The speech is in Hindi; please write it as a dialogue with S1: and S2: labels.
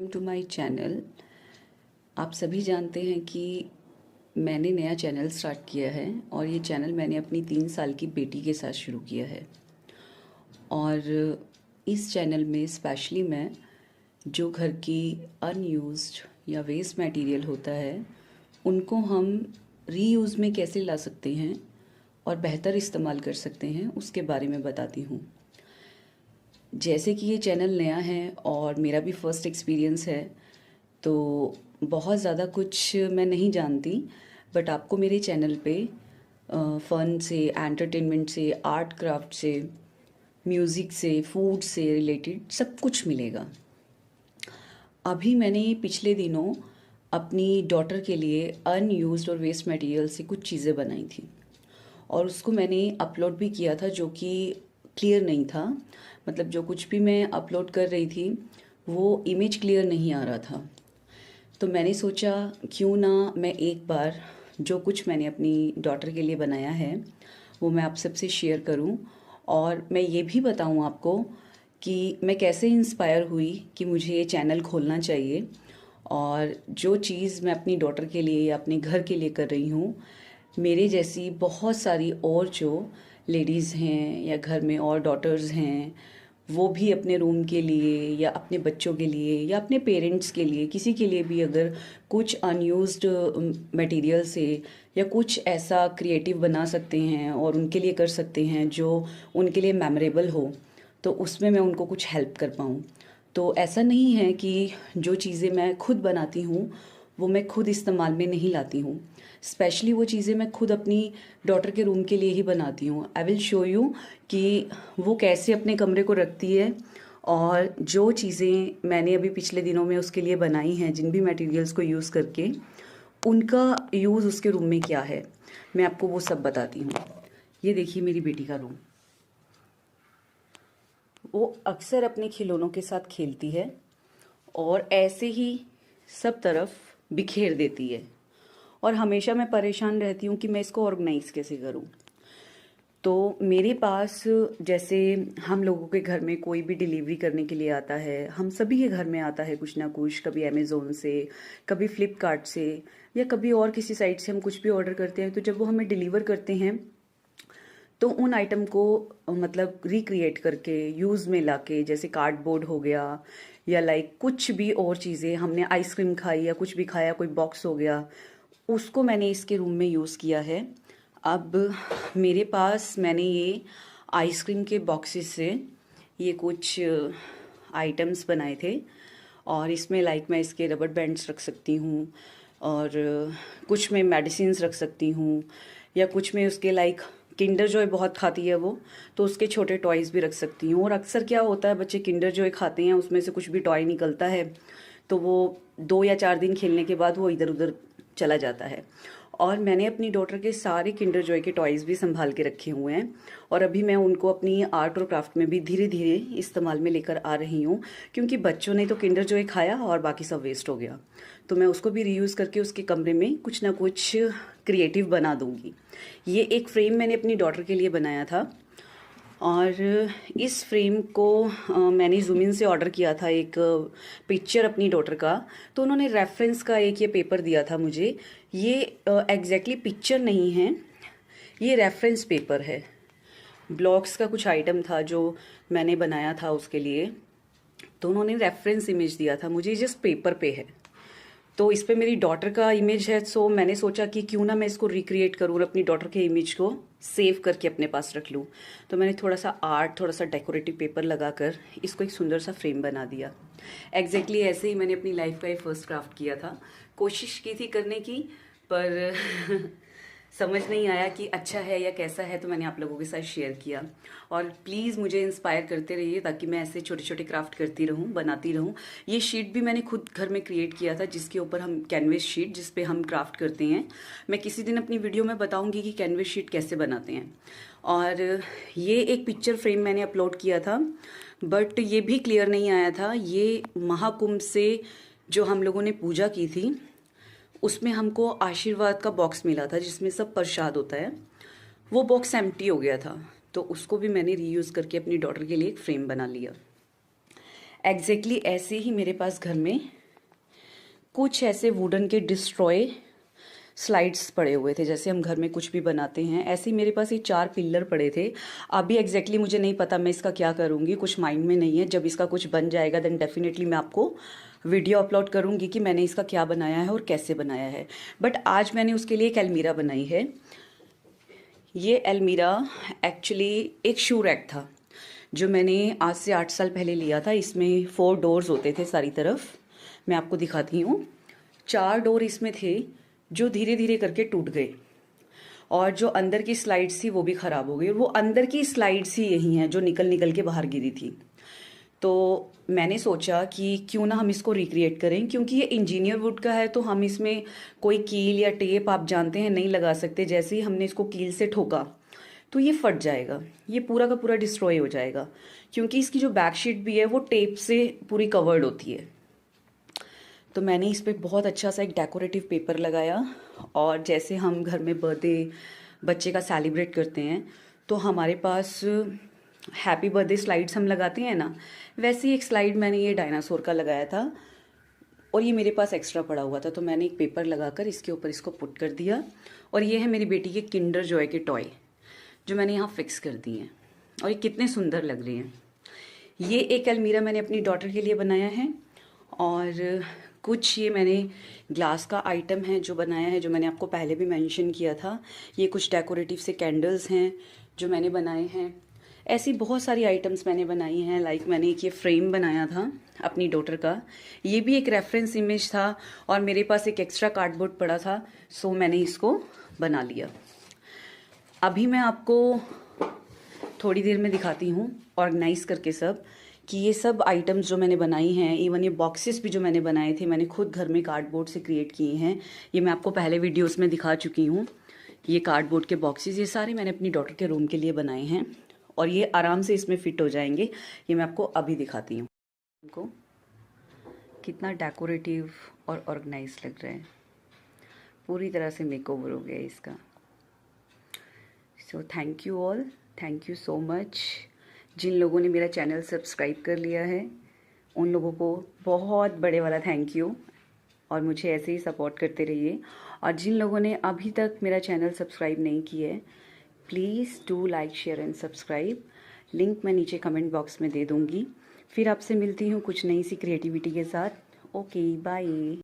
S1: Welcome to my channel. आप सभी जानते हैं कि मैंने नया चैनल स्टार्ट किया है और ये चैनल मैंने अपनी 3 साल की बेटी के साथ शुरू किया है। और इस चैनल में स्पेशली मैं जो घर की अनयूज्ड या वेस्ट मटेरियल होता है उनको हम रीयूज़ में कैसे ला सकते हैं और बेहतर इस्तेमाल कर सकते हैं उसके बारे में बताती हूँ। जैसे कि ये चैनल नया है और मेरा भी फर्स्ट एक्सपीरियंस है, तो बहुत ज़्यादा कुछ मैं नहीं जानती। बट आपको मेरे चैनल पे फ़न से, एंटरटेनमेंट से, आर्ट क्राफ्ट से, म्यूज़िक से, फूड से रिलेटेड सब कुछ मिलेगा। अभी मैंने पिछले दिनों अपनी डॉटर के लिए अनयूज्ड और वेस्ट मटेरियल से कुछ चीज़ें बनाई थी और उसको मैंने अपलोड भी किया था, जो कि क्लियर नहीं था। मतलब जो कुछ भी मैं अपलोड कर रही थी वो इमेज क्लियर नहीं आ रहा था। तो मैंने सोचा क्यों ना मैं एक बार जो कुछ मैंने अपनी डॉटर के लिए बनाया है वो मैं आप सबसे शेयर करूं और मैं ये भी बताऊं आपको कि मैं कैसे इंस्पायर हुई कि मुझे ये चैनल खोलना चाहिए। और जो चीज़ मैं अपनी डॉटर के लिए या अपने घर के लिए कर रही हूँ, मेरे जैसी बहुत सारी और जो लेडीज़ हैं या घर में और डॉटर्स हैं, वो भी अपने रूम के लिए या अपने बच्चों के लिए या अपने पेरेंट्स के लिए, किसी के लिए भी अगर कुछ अनयूज्ड मटेरियल से या कुछ ऐसा क्रिएटिव बना सकते हैं और उनके लिए कर सकते हैं जो उनके लिए मेमोरेबल हो, तो उसमें मैं उनको कुछ हेल्प कर पाऊँ। तो ऐसा नहीं है कि जो चीज़ें मैं खुद बनाती हूँ वो मैं खुद इस्तेमाल में नहीं लाती हूँ। स्पेशली वो चीज़ें मैं खुद अपनी डॉटर के रूम के लिए ही बनाती हूँ। आई विल शो यू कि वो कैसे अपने कमरे को रखती है और जो चीज़ें मैंने अभी पिछले दिनों में उसके लिए बनाई हैं, जिन भी मटेरियल्स को यूज़ करके, उनका यूज़ उसके रूम में क्या है, मैं आपको वो सब बताती हूँ। ये देखिए मेरी बेटी का रूम। वो अक्सर अपने खिलौनों के साथ खेलती है और ऐसे ही सब तरफ बिखेर देती है और हमेशा मैं परेशान रहती हूँ कि मैं इसको ऑर्गेनाइज़ कैसे करूँ। तो मेरे पास, जैसे हम लोगों के घर में कोई भी डिलीवरी करने के लिए आता है, हम सभी के घर में आता है कुछ ना कुछ, कभी अमेज़ोन से, कभी फ्लिपकार्ट से या कभी और किसी साइट से हम कुछ भी ऑर्डर करते हैं। तो जब वो हमें डिलीवर करते हैं तो उन आइटम को मतलब रिक्रिएट करके यूज़ में लाके, जैसे कार्डबोर्ड हो गया या लाइक कुछ भी और चीज़ें, हमने आइसक्रीम खाई या कुछ भी खाया, कोई बॉक्स हो गया, उसको मैंने इसके रूम में यूज़ किया है। अब मेरे पास मैंने ये आइसक्रीम के बॉक्सेस से ये कुछ आइटम्स बनाए थे और इसमें लाइक मैं इसके रबर बैंड्स रख सकती हूँ और कुछ में मेडिसिन्स रख सकती हूँ या कुछ में उसके लाइक किंडर जॉय बहुत खाती है वो, तो उसके छोटे टॉयज़ भी रख सकती हूँ। और अक्सर क्या होता है, बच्चे किंडर जॉय खाते हैं, उसमें से कुछ भी टॉय निकलता है तो वो 2 या 4 दिन खेलने के बाद वो इधर उधर चला जाता है। और मैंने अपनी डॉटर के सारे किंडर जॉय के टॉयज़ भी संभाल के रखे हुए हैं और अभी मैं उनको अपनी आर्ट और क्राफ्ट में भी धीरे धीरे इस्तेमाल में लेकर आ रही हूँ, क्योंकि बच्चों ने तो किंडर जॉय खाया और बाकी सब वेस्ट हो गया, तो मैं उसको भी रीयूज़ करके उसके कमरे में कुछ ना कुछ क्रिएटिव बना दूँगी। ये एक फ्रेम मैंने अपनी डॉटर के लिए बनाया था और इस फ्रेम को मैंने ज़ूमिन से ऑर्डर किया था, एक पिक्चर अपनी डॉटर का। तो उन्होंने रेफरेंस का एक ये पेपर दिया था मुझे। ये एग्जैक्टली पिक्चर नहीं है, ये रेफरेंस पेपर है। ब्लॉग्स का कुछ आइटम था जो मैंने बनाया था उसके लिए, तो उन्होंने रेफरेंस इमेज दिया था मुझे, जस्ट पेपर पे है। तो इस पे मेरी डॉटर का इमेज है, सो मैंने सोचा कि क्यों ना मैं इसको रिक्रिएट करूँ और अपनी डॉटर के इमेज को सेव करके अपने पास रख लूँ। तो मैंने थोड़ा सा आर्ट, थोड़ा सा डेकोरेटिव पेपर लगाकर इसको एक सुंदर सा फ्रेम बना दिया। एग्जैक्टली ऐसे ही मैंने अपनी लाइफ का एक फर्स्ट क्राफ्ट किया था। कोशिश की थी करने की, पर समझ नहीं आया कि अच्छा है या कैसा है, तो मैंने आप लोगों के साथ शेयर किया। और प्लीज़ मुझे इंस्पायर करते रहिए ताकि मैं ऐसे छोटे छोटे क्राफ्ट करती रहूं, बनाती रहूं। ये शीट भी मैंने खुद घर में क्रिएट किया था, जिसके ऊपर हम कैनवस शीट, जिस पे हम क्राफ्ट करते हैं। मैं किसी दिन अपनी वीडियो में बताऊंगी कि कैनवस शीट कैसे बनाते हैं। और ये एक पिक्चर फ्रेम मैंने अपलोड किया था, बट ये भी क्लियर नहीं आया था। ये महाकुंभ से जो हम लोगों ने पूजा की थी, उसमें हमको आशीर्वाद का बॉक्स मिला था जिसमें सब प्रसाद होता है। वो बॉक्स एम्प्टी हो गया था, तो उसको भी मैंने रीयूज़ करके अपनी डॉटर के लिए एक फ्रेम बना लिया। एग्जैक्टली ऐसे ही मेरे पास घर में कुछ ऐसे वुडन के डिस्ट्रॉय स्लाइड्स पड़े हुए थे। जैसे हम घर में कुछ भी बनाते हैं, ऐसे ही मेरे पास ये 4 पिल्लर पड़े थे। अभी एग्जैक्टली मुझे नहीं पता मैं इसका क्या करूँगी, कुछ माइंड में नहीं है। जब इसका कुछ बन जाएगा देन डेफिनेटली मैं आपको वीडियो अपलोड करूँगी कि मैंने इसका क्या बनाया है और कैसे बनाया है। बट आज मैंने उसके लिए एक अलमीरा बनाई है। ये अलमीरा एक्चुअली एक शू रैक था जो मैंने आज से 8 साल पहले लिया था। इसमें 4 डोर्स होते थे सारी तरफ। मैं आपको दिखाती हूँ। 4 डोर इसमें थे जो धीरे धीरे करके टूट गए और जो अंदर की स्लाइड्स थी वो भी ख़राब हो गई। और वो अंदर की स्लाइड्स ही यही हैं जो निकल निकल के बाहर गिरी थी। तो मैंने सोचा कि क्यों ना हम इसको रिक्रिएट करें, क्योंकि ये इंजीनियर वुड का है तो हम इसमें कोई कील या टेप आप जानते हैं नहीं लगा सकते। जैसे ही हमने इसको कील से ठोका तो ये फट जाएगा, ये पूरा का पूरा डिस्ट्रॉय हो जाएगा, क्योंकि इसकी जो बैक शीट भी है वो टेप से पूरी कवर्ड होती है। तो मैंने इस पर बहुत अच्छा सा एक डेकोरेटिव पेपर लगाया। और जैसे हम घर में बर्थडे बच्चे का सेलिब्रेट करते हैं तो हमारे पास हैप्पी बर्थडे स्लाइड्स हम लगाते हैं ना, वैसे ही एक स्लाइड मैंने ये डायनासोर का लगाया था और ये मेरे पास एक्स्ट्रा पड़ा हुआ था। तो मैंने एक पेपर लगाकर इसके ऊपर इसको पुट कर दिया। और ये है मेरी बेटी के किंडर जॉय के टॉय जो मैंने यहाँ फिक्स कर दिए हैं और ये कितने सुंदर लग रहे हैं। ये एक अलमीरा मैंने अपनी डॉटर के लिए बनाया है। और कुछ ये मैंने ग्लास का आइटम है जो बनाया है, जो मैंने आपको पहले भी मेंशन किया था। ये कुछ डेकोरेटिव से कैंडल्स हैं जो मैंने बनाए हैं। ऐसी बहुत सारी आइटम्स मैंने बनाई हैं। लाइक मैंने एक ये फ्रेम बनाया था अपनी डॉटर का, ये भी एक रेफरेंस इमेज था और मेरे पास एक एक्स्ट्रा कार्डबोर्ड पड़ा था, सो मैंने इसको बना लिया। अभी मैं आपको थोड़ी देर में दिखाती हूँ ऑर्गेनाइज करके सब, कि ये सब आइटम्स जो मैंने बनाई हैं, इवन ये बॉक्सेस भी जो मैंने बनाए थे, मैंने खुद घर में कार्डबोर्ड से क्रिएट किए हैं। ये मैं आपको पहले वीडियोस में दिखा चुकी हूँ। ये कार्डबोर्ड के बॉक्सेस ये सारे मैंने अपनी डॉटर के रूम के लिए बनाए हैं और ये आराम से इसमें फिट हो जाएंगे। ये मैं आपको अभी दिखाती हूँ। इनको कितना डेकोरेटिव और ऑर्गेनाइज लग रहा है, पूरी तरह से मेकओवर हो गया इसका। So thank you all, thank you so much. जिन लोगों ने मेरा चैनल सब्सक्राइब कर लिया है उन लोगों को बहुत बड़े वाला थैंक यू, और मुझे ऐसे ही सपोर्ट करते रहिए। और जिन लोगों ने अभी तक मेरा चैनल सब्सक्राइब नहीं किया है, please do like share and subscribe. Link मैं नीचे कमेंट बॉक्स में दे दूँगी। फिर आपसे मिलती हूँ कुछ नई सी क्रिएटिविटी के साथ। Okay bye.